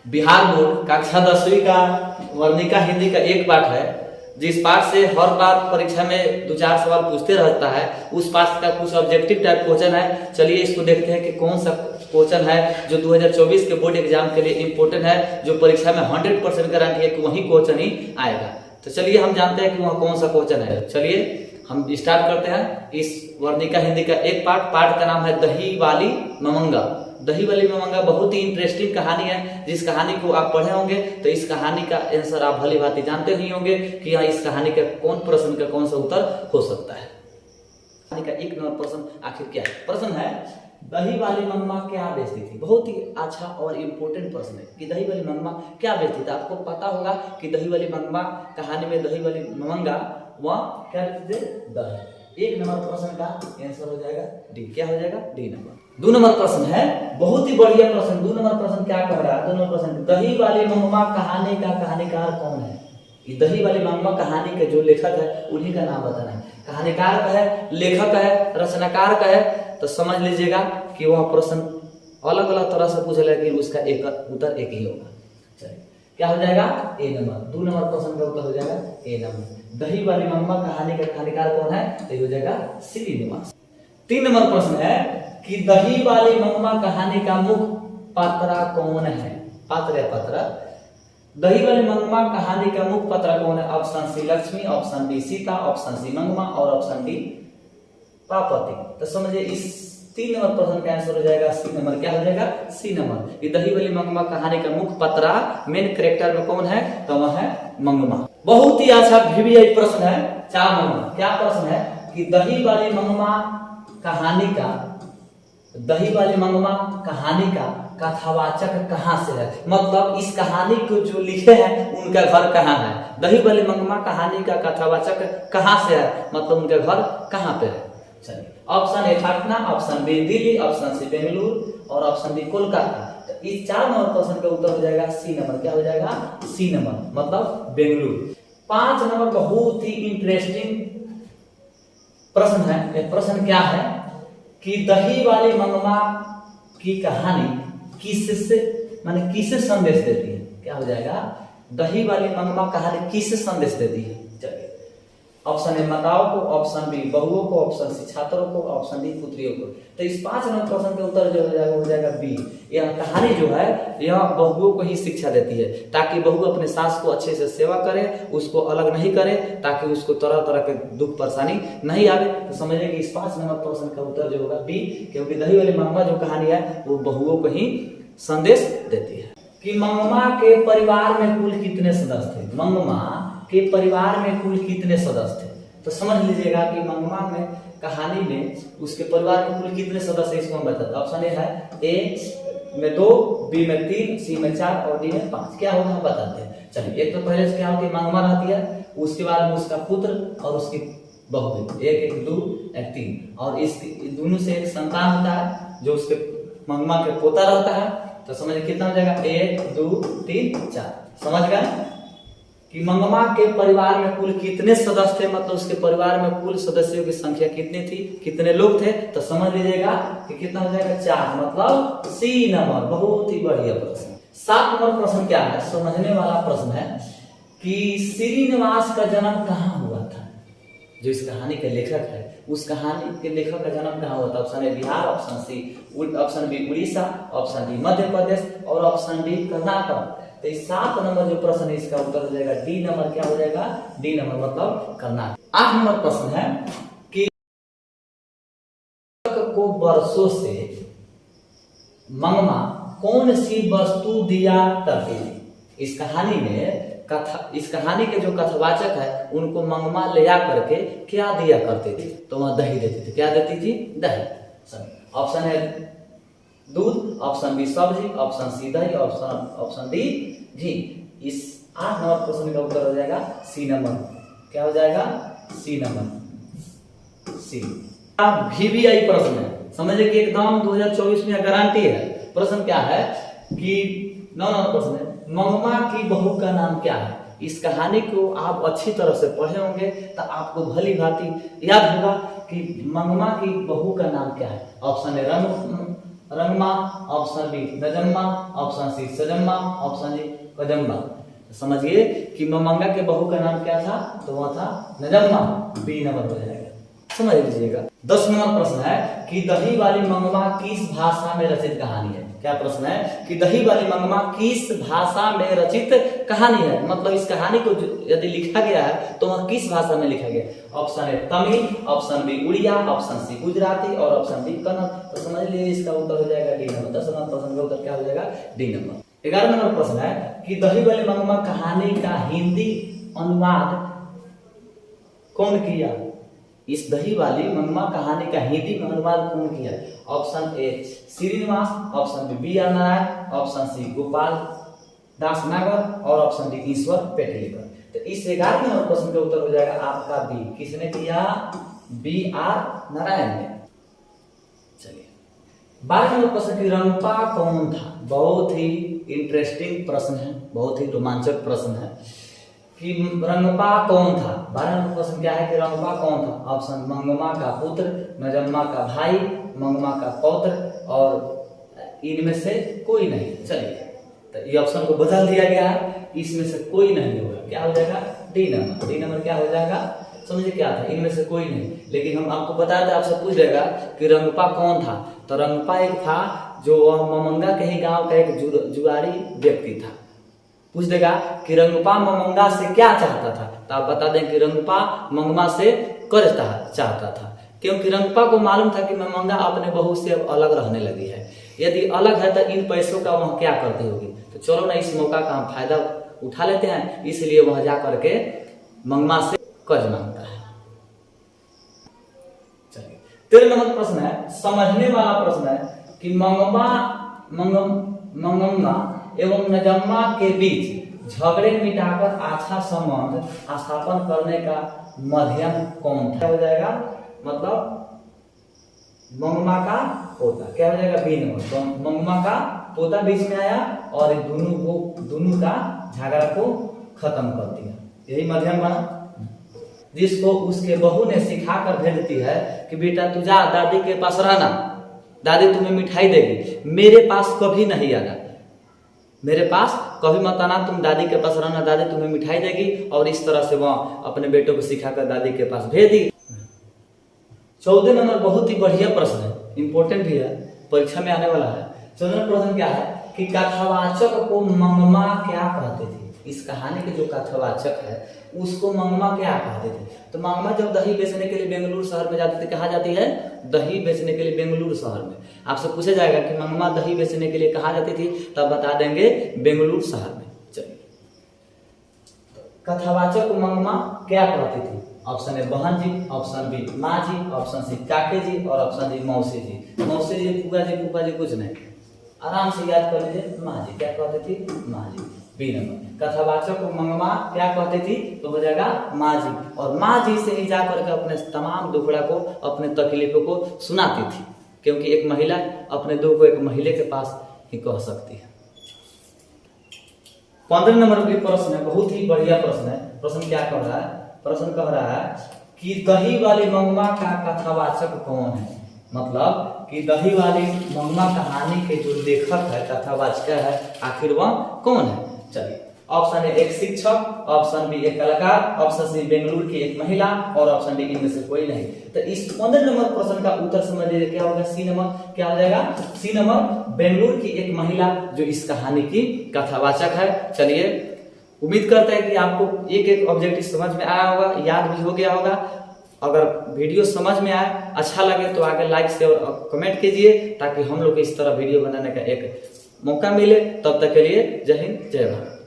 Bihar board कक्षा 10वीं का वर्णिका हिंदी का एक पाठ है, जिस पाठ से हर बार परीक्षा में 2-4 सवाल पूछते रहता है। उस पाठ का कुछ ऑब्जेक्टिव टाइप क्वेश्चन है। चलिए इसको देखते हैं कि कौन सा क्वेश्चन है जो 2024 के बोर्ड एग्जाम के लिए इंपॉर्टेंट है, जो परीक्षा में 100% गारंटी है कि वही क्वेश्चन ही आएगा। तो चलिए हम जानते हैं कि वह कौन सा क्वेश्चन है। चलिए हम स्टार्ट करते हैं इस वर्णिका हिंदी का एक पाठ का नाम है दही वाली ममंगा। दही वाली ममंगा बहुत ही इंटरेस्टिंग कहानी है। जिस कहानी को आप पढ़े होंगे तो इस कहानी का आंसर आप भली भांति जानते ही होंगे कि यहाँ इस कहानी का कौन प्रश्न का कौन सा उत्तर हो सकता है। कहानी का 1 नंबर प्रश्न आखिर क्या है? प्रश्न है दही वाली मम्मा क्या बेचती थी। बहुत ही अच्छा और इम्पोर्टेंट प्रश्न है कि दही वाली मम्मा क्या बेचती थी। आपको पता होगा कि दही वाली मम्मा कहानी में दही वाली ममंगा वह क्या बेचती थी? दही। 1 नंबर प्रश्न का आंसर हो जाएगा डी। क्या हो जाएगा? D number. 2 नंबर प्रश्न है बहुत ही बढ़िया प्रश्न। 2 नंबर प्रश्न क्या कह रहा है? 2 नंबर प्रश्न दही वाली मम्मा कहानी का कहानीकार कौन है? ये दही वाली मम्मा कहानी के जो लेखक है उन्हीं का नाम बताना है। कहानीकार का है, लेखक है, रचनाकार का है, तो समझ लीजिएगा कि वह प्रश्न अलग अलग तरह से पूछा, लेकिन उसका एक उत्तर एक ही होगा। चलिए क्या हो जाएगा? ए नंबर। 2 नंबर प्रश्न का उत्तर हो जाएगा ए नंबर। दही वाली मम्मा कहानी का कहानीकार कौन है? तो हो जाएगा श्रीनिवास। 3 नंबर प्रश्न है कि दही वाली मम्मा कहानी का मुख्य पात्र कौन है? पात्र या पात्र। दही वाली मम्मा कहानी का मुख्य पात्र कौन है? Option C Lakshmi, option B Sita, option C Mangamma और ऑप्शन डी पार्वती। तो समझिए इस 3 नंबर प्रश्न का आंसर हो जाएगा सी नंबर। क्या हो जाएगा? C number. ये दही वाली मंगमा कहानी का मुख्य पात्र मेन कैरेक्टर में कौन है? तो वह है मंगमा। बहुत ही अच्छा VVI प्रश्न है 4 नंबर। क्या प्रश्न है कि दही वाली मंगमा कहानी का कथावाचक कहाँ से है? मतलब इस कहानी को जो लिखे हैं उनका घर कहाँ है? दही वाली मंगमा कहानी का कथावाचक कहाँ से है, मतलब उनका घर कहाँ पे है? चलिए option A Patna, option B Delhi, option C Bengaluru और ऑप्शन डी कोलकाता। तो इस 4 नंबर प्रश्न का उत्तर हो जाएगा सी नंबर। क्या हो जाएगा? सी नंबर, मतलब बेंगलुरु। 5 नंबर बहुत ही इंटरेस्टिंग प्रश्न है। यह प्रश्न क्या है कि दही वाली मंगमा की कहानी किससे संदेश देती है? क्या हो जाएगा? दही वाली मंगमा कहानी किससे संदेश देती है? चलिए ऑप्शन ए माताओं को, ऑप्शन बी बहुओं को, ऑप्शन सी छात्रों को, ऑप्शन डी पुत्रियों को। तो इस 5 नंबर प्रश्न के उत्तर जो हो जाएगा बी। यह कहानी जो है यह बहुओं को ही शिक्षा देती है, ताकि बहू अपने सास को अच्छे से सेवा करे, उसको अलग नहीं करे, ताकि उसको तरह तरह के दुख परेशानी नहीं आवे। तो समझिए कि इस 5 नंबर प्रश्न का उत्तर जो होगा बी, क्योंकि दही वाली मंगमा जो कहानी है वो बहुओं को ही संदेश देती है। कि मंगमा के परिवार में कुल कितने सदस्य थे? मंगमा के परिवार में कुल कितने सदस्य थे? तो समझ लीजिएगा कि मंगमा में कहानी में उसके परिवार में कुल कितने सदस्य, इसको हम बताते हैं। ऑप्शन ए है ए में 2, बी में 3, सी में 4 और डी में 5। क्या होगा हम बताते हैं। चलिए एक तो पहले से क्या होती है? मंगमा रहती है, उसके बाद में उसका पुत्र और उसकी बहू, 1 2 3, और इस दोनों से एक संतान होता है जो उसके मंगमा के पोता रहता है। तो समझिए कितना हो जाएगा? 1 2 3 4। समझ गए कि मंगमा के परिवार में कुल कितने सदस्य थे, मतलब उसके परिवार में कुल सदस्यों की संख्या कितनी थी, कितने लोग थे? तो समझ लीजिएगा कि कितना हो जाएगा? 4, मतलब सी नंबर। बहुत ही बढ़िया प्रश्न। 7 नंबर प्रश्न क्या है? समझने वाला प्रश्न है कि श्रीनिवास का जन्म कहाँ हुआ था? जो इस कहानी के लेखक है उस कहानी के लेखक का जन्म कहाँ हुआ था? Option A Bihar, option B Orissa, option D Madhya Pradesh और ऑप्शन डी कर्नाटक। तो 7 नंबर जो प्रश्न है इसका उत्तर हो जाएगा डी नंबर। क्या हो जाएगा? डी नंबर, मतलब कर्नाटक। 8 नंबर प्रश्न है कि को वर्षों से मंगमा कौन सी वस्तु दिया करती थी? इस कहानी के जो कथावाचक है उनको मंगमा ले आ करके क्या दिया करते थे? तो वह दही देती थी। क्या देती थी? दही। ऑप्शन है दूध, ऑप्शन बी सब्जी, ऑप्शन सी दही, ऑप्शन डी घी। इस 8 नंबर प्रश्न का उत्तर हो जाएगा सी नंबर। क्या हो जाएगा? सी नंबर, सी। VVI प्रश्न है, समझिए कि एकदम 2024 में गारंटी है। प्रश्न क्या है कि 9 नंबर प्रश्न है मंगमा की बहू का नाम क्या है? इस कहानी को आप अच्छी तरह से पढ़े होंगे तो आपको भली भांति याद होगा कि मंगमा की बहू का नाम क्या है। Option A Rangamma, option B Najamma, option C Sajamma, option D Kajamma. समझिए कि ममंगा के बहू का नाम क्या था, तो वह था नजम्मा। बी नंबर हो जाएगा, समझ लीजिएगा। 10 नंबर प्रश्न है कि दही वाली मंगमा किस भाषा में रचित कहानी है। क्या प्रश्न है कि दही वाली मंगमा किस भाषा में रचित कहानी है, मतलब इस कहानी को यदि लिखा गया है तो वह किस भाषा में लिखा गया। ऑप्शन है Tamil, option B Oriya, option C Gujarati और ऑप्शन डी कन्नड़। तो समझ लीजिए इसका उत्तर हो जाएगा डी नंबर। 10 नंबर प्रश्न का उत्तर क्या हो जाएगा, डी नंबर। 11 नंबर प्रश्न है कि दही वाली मंगमा कहानी का हिंदी अनुवाद कौन किया। इस दही वाली मंगमा कहानी का हिंदी में अनुवाद कौन किया। Option A Srinivas, option B R Narayan, option C Gopal Das Nagar और ऑप्शन डी ईश्वर पेटलीकर। तो इस 11 नंबर प्रश्न का उत्तर हो जाएगा आपका बी। किसने किया, बी आर नारायण ने। चलिए 12 नंबर प्रश्न की रंगपा कौन था। बहुत ही इंटरेस्टिंग प्रश्न है, बहुत ही रोमांचक प्रश्न है कि रंगपा कौन था। 12 नंबर प्रश्न क्या है कि रंगपा कौन था। ऑप्शन मंगमा का पुत्र, नजम्मा का भाई, मंगमा का पौत्र और इनमें से कोई नहीं। चलिए तो ये ऑप्शन को बदल दिया गया है, इसमें से कोई नहीं होगा। क्या हो जाएगा, डी नंबर। डी नंबर क्या हो जाएगा, समझिए क्या था, इनमें से कोई नहीं। लेकिन हम आपको बताया था, आपसे पूछ देगा कि रंगपा कौन था। तो रंगपा एक था जो वह ममंगा के ही गांव का एक जुआरी व्यक्ति था। पूछ देगा कि रंगपा ममंगा से क्या चाहता था, तो आप बता दें कि रंगपा मंगमा से कर्ज चाहता था, क्योंकि रंगपा को मालूम था कि ममंगा अपने बहू से अब अलग रहने लगी है। यदि अलग है तो इन पैसों का वह क्या करती होगी। तो चलो ना इस मौका का हम फायदा उठा लेते हैं, इसलिए वह जा करके मंगमा से कर्ज मांगता है। चलिए 13 नंबर प्रश्न है, समझने वाला प्रश्न है कि मंगमा एवं नजम्मा के बीच झगड़े मिटाकर अच्छा संबंध स्थापन करने का माध्यम कौन था। क्या हो जाएगा, मतलब मंगमा का पोता। क्या हो जाएगा, बी नंबर। तो मंगमा का पोता बीच में आया और दोनों का झगड़ा को खत्म कर दिया, यही माध्यम बना। जिसको उसके बहू ने सिखा कर भेज देती है कि बेटा तू जा दादी के पास रहना, दादी तुम्हें मिठाई देगी, मेरे पास कभी नहीं आना, मेरे पास कभी मत आना, तुम दादी के पास रहना, दादी तुम्हें मिठाई देगी। और इस तरह से वह अपने बेटों को सिखाकर दादी के पास भेज दी। 14 नंबर बहुत ही बढ़िया प्रश्न है, इंपॉर्टेंट भी है, परीक्षा में आने वाला है। 14 नंबर प्रश्न क्या है कि कथावाचक को मंगमा क्या कहते थे। इस कहानी के जो कथावाचक है उसको मंगमा क्या कहते थे। तो मंगमा जब दही बेचने के लिए बेंगलुरु शहर में जाती थी, कहाँ जाती है, दही बेचने के लिए बेंगलुरु शहर में। आपसे पूछा जाएगा कि मंगमा दही बेचने के लिए कहाँ जाती थी, तब बता देंगे बेंगलुरु शहर में। चलिए कथावाचक को मंगमा क्या कहती थी। ऑप्शन ए बहन जी, ऑप्शन बी माँ जी, ऑप्शन सी काके जी और ऑप्शन डी मौसी जी। मौसी जी, फूफा जी कुछ नहीं, आराम से याद कर लीजिए। माँ जी, क्या कहती थी, माँ जी। B number. कथावाचक को मंगमा क्या कहती थी, तो हो जाएगा माँ जी। और माँ जी से ही जाकर के अपने तमाम दुखड़ा को, अपने तकलीफों को सुनाती थी, क्योंकि एक महिला अपने दुख को एक महिला के पास ही कह सकती है। 15 नंबर की प्रश्न है, बहुत ही बढ़िया प्रश्न है। प्रश्न क्या कह रहा है, प्रश्न कह रहा है कि दही वाली मंगमा का कथावाचक कौन है। मतलब कि दही वाली मंगमा कहानी के जो लेखक है, कथावाचक है, आखिर वह कौन है। चलिए ऑप्शन ए एक शिक्षक, ऑप्शन बी एक कलाकार, ऑप्शन सी बेंगलुरु की एक महिला और ऑप्शन डी इनमें से कोई नहीं। तो इस 15 नंबर प्रश्न का उत्तर समझ लीजिए क्या होगा, सी नंबर। क्या हो जाएगा, सी नंबर, बेंगलुरु की एक महिला जो इस कहानी की कथावाचक है। चलिए उम्मीद करते हैं कि आपको एक एक ऑब्जेक्टिव समझ में आया होगा, याद भी हो गया होगा। अगर वीडियो समझ में आए, अच्छा लगे तो आगे लाइक शेयर और कमेंट कीजिए, ताकि हम लोग को इस तरह वीडियो बनाने का एक मौका मिले। तब तक के लिए जय हिंद, जय भारत।